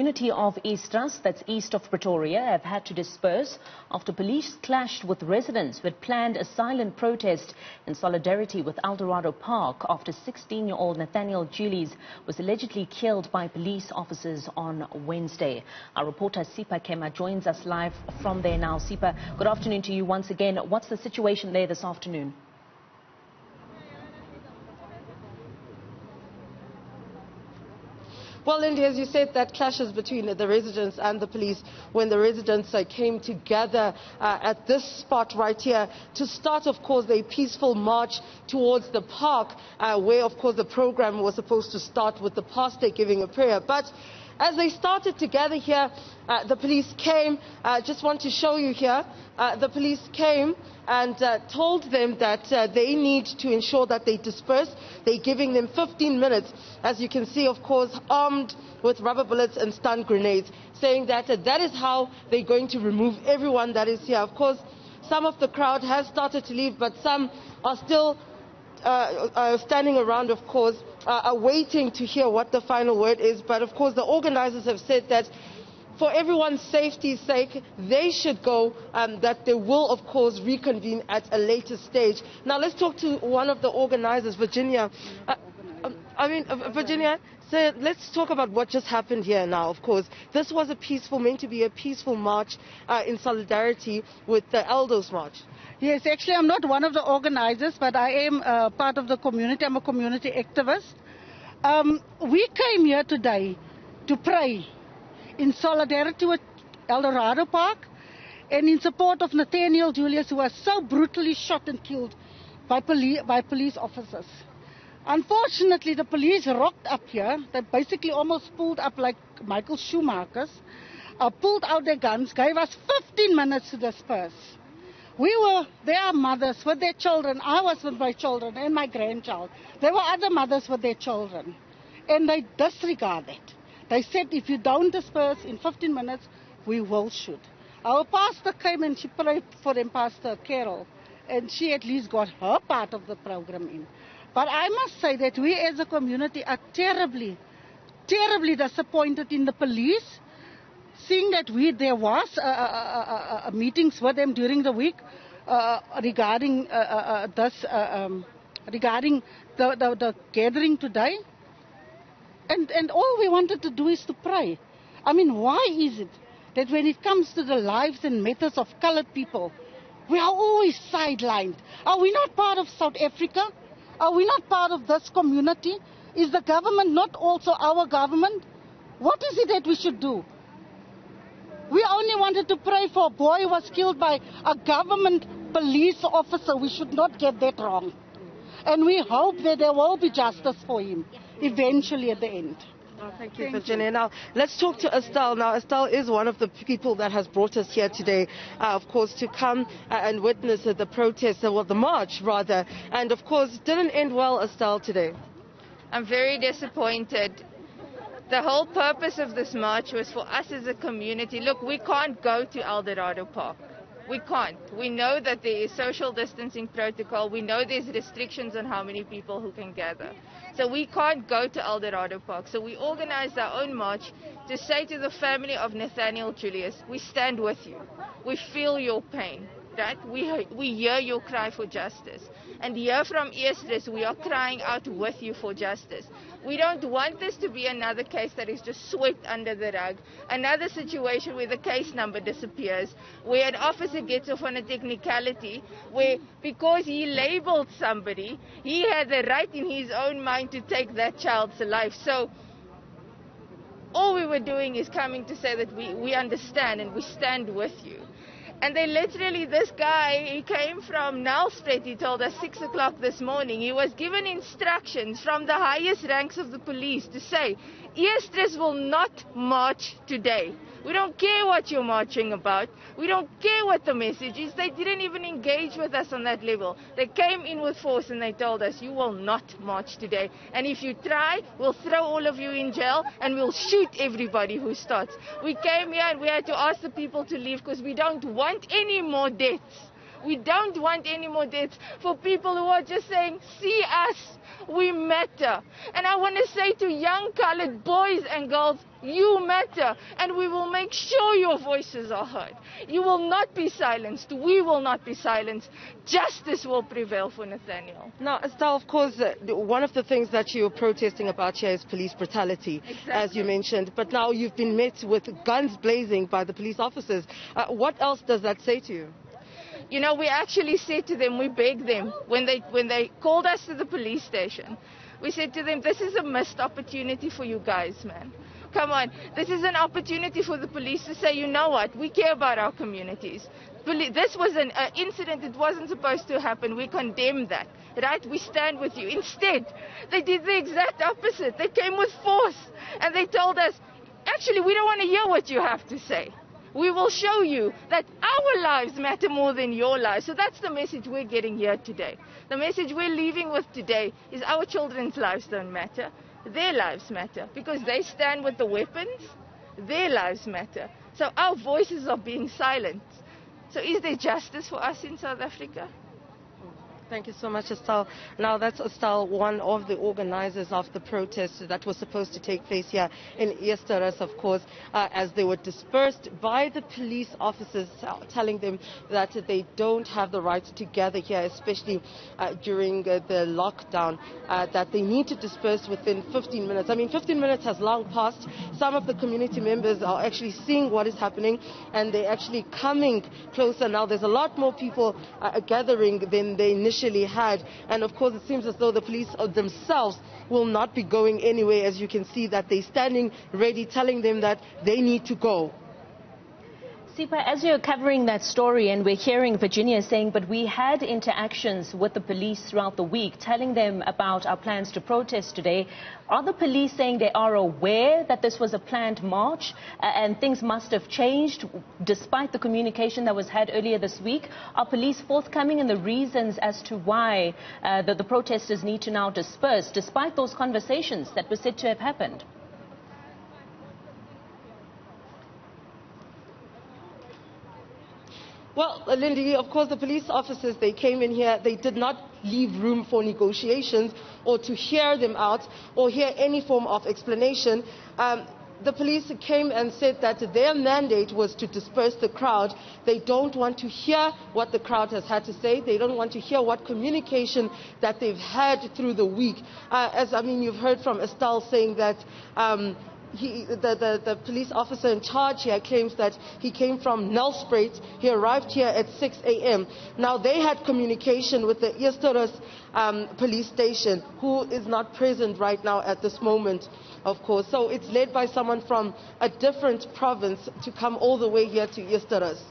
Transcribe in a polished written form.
community of Eersterust, that's east of Pretoria, have had to disperse after police clashed with residents who had planned a silent protest in solidarity with Eldorado Park after 16-year-old Nathaniel Julies was allegedly killed by police officers on Wednesday. Our reporter Sipa Kema joins us live from there now. Sipa, good afternoon to you once again. What's the situation there this afternoon? Well, Lindy, as you said, that clashes between the residents and the police when the residents came together at this spot right here to start, of course, a peaceful march towards the park where, of course, the program was supposed to start with the pastor giving a prayer. But as they started to gather here, the police came. Just want to show you here. The police came and told them that they need to ensure that they disperse. They're giving them 15 minutes, as you can see, of course, armed with rubber bullets and stun grenades, saying that that is how they're going to remove everyone that is here. Of course, some of the crowd has started to leave, but some are still standing around, of course, waiting to hear what the final word is. But of course, the organizers have said that for everyone's safety's sake, they should go, that they will, of course, reconvene at a later stage. Now, let's talk to one of the organizers, Virginia. Virginia, so let's talk about what just happened here now. Of course, this was meant to be a peaceful march in solidarity with the Eldos March. Yes, actually, I'm not one of the organizers, but I am part of the community. I'm a community activist. We came here today to pray in solidarity with Eldorado Park and in support of Nathaniel Julies, who was so brutally shot and killed by police officers. Unfortunately, the police rocked up here. They basically almost pulled up like Michael Schumacher's, pulled out their guns, gave us 15 minutes to disperse. There are mothers with their children. I was with my children and my grandchild. There were other mothers with their children. And they disregarded. They said, if you don't disperse in 15 minutes, we will shoot. Our pastor came and she prayed for them, Pastor Carol, and she at least got her part of the program in. But I must say that we as a community are terribly, terribly disappointed in the police, seeing that there was meetings with them during the week regarding regarding the gathering today. And all we wanted to do is to pray. I mean, why is it that when it comes to the lives and matters of colored people, we are always sidelined? Are we not part of South Africa? Are we not part of this community? Is the government not also our government? What is it that we should do? We only wanted to pray for a boy who was killed by a government police officer. We should not get that wrong. And we hope that there will be justice for him eventually at the end. Oh, thank you, Virginia. Now, let's talk to Estelle. Now, Estelle is one of the people that has brought us here today, of course, to come and witness the protest, well, the march, rather. And, of course, it didn't end well, Estelle, today. I'm very disappointed. The whole purpose of this march was for us as a community. Look, we can't go to Eldorado Park. We can't. We know that there is social distancing protocol. We know there's restrictions on how many people who can gather. So we can't go to Eldorado Park. So we organized our own march to say to the family of Nathaniel Julies, we stand with you. We feel your pain. Right? We hear your cry for justice. And here from Eersterust, we are crying out with you for justice. We don't want this to be another case that is just swept under the rug, another situation where the case number disappears, where an officer gets off on a technicality, where because he labeled somebody, he had the right in his own mind to take that child's life. So all we were doing is coming to say that we understand and we stand with you. And they literally, this guy, he came from Nelspruit, he told us 6 o'clock this morning. He was given instructions from the highest ranks of the police to say, Eersterust will not march today. We don't care what you're marching about. We don't care what the message is. They didn't even engage with us on that level. They came in with force and they told us, you will not march today. And if you try, we'll throw all of you in jail and we'll shoot everybody who starts. We came here and we had to ask the people to leave because we don't want any more deaths. We don't want any more deaths for people who are just saying, see us, we matter. And I want to say to young colored boys and girls, You matter, and we will make sure your voices are heard. You will not be silenced. We will not be silenced. Justice will prevail for Nathaniel. Now, Estelle, of course, one of the things that you're protesting about here is police brutality, as you mentioned. But now you've been met with guns blazing by the police officers. What else does that say to you? You know, we actually said to them, we begged them, when they called us to the police station, we said to them, this is a missed opportunity for you guys, man. Come on, this is an opportunity for the police to say, you know what, we care about our communities. This was an incident that wasn't supposed to happen. We condemn that, right? We stand with you. Instead, they did the exact opposite. They came with force, and they told us, actually, we don't want to hear what you have to say. We will show you that our lives matter more than your lives. So that's the message we're getting here today. The message we're leaving with today is our children's lives don't matter. Their lives matter because they stand with the weapons. Their lives matter. So our voices are being silenced. So is there justice for us in South Africa? Thank you so much, Estelle. Now, that's Estelle, one of the organizers of the protest that was supposed to take place here in Eersterust, of course, as they were dispersed by the police officers, telling them that they don't have the right to gather here, especially during the lockdown, that they need to disperse within 15 minutes. I mean, 15 minutes has long passed. Some of the community members are actually seeing what is happening, and they're actually coming closer now. There's a lot more people gathering than they initially had, and of course it seems as though the police themselves will not be going anywhere, as you can see that they're standing ready, telling them that they need to go. Sipa, as you're covering that story, and we're hearing Virginia saying, but we had interactions with the police throughout the week, telling them about our plans to protest today. Are the police saying they are aware that this was a planned march and things must have changed despite the communication that was had earlier this week? Are police forthcoming in the reasons as to why the protesters need to now disperse, despite those conversations that were said to have happened? Well, Lindy, of course, the police officers, they came in here, they did not leave room for negotiations or to hear them out or hear any form of explanation. The police came and said that their mandate was to disperse the crowd. They don't want to hear what the crowd has had to say. They don't want to hear what communication that they've had through the week. You've heard from Estelle saying that the police officer in charge here claims that he came from Nelspruit. He arrived here at 6 a.m. Now, they had communication with the Eersterust police station, who is not present right now at this moment, of course. So it's led by someone from a different province to come all the way here to Eersterust.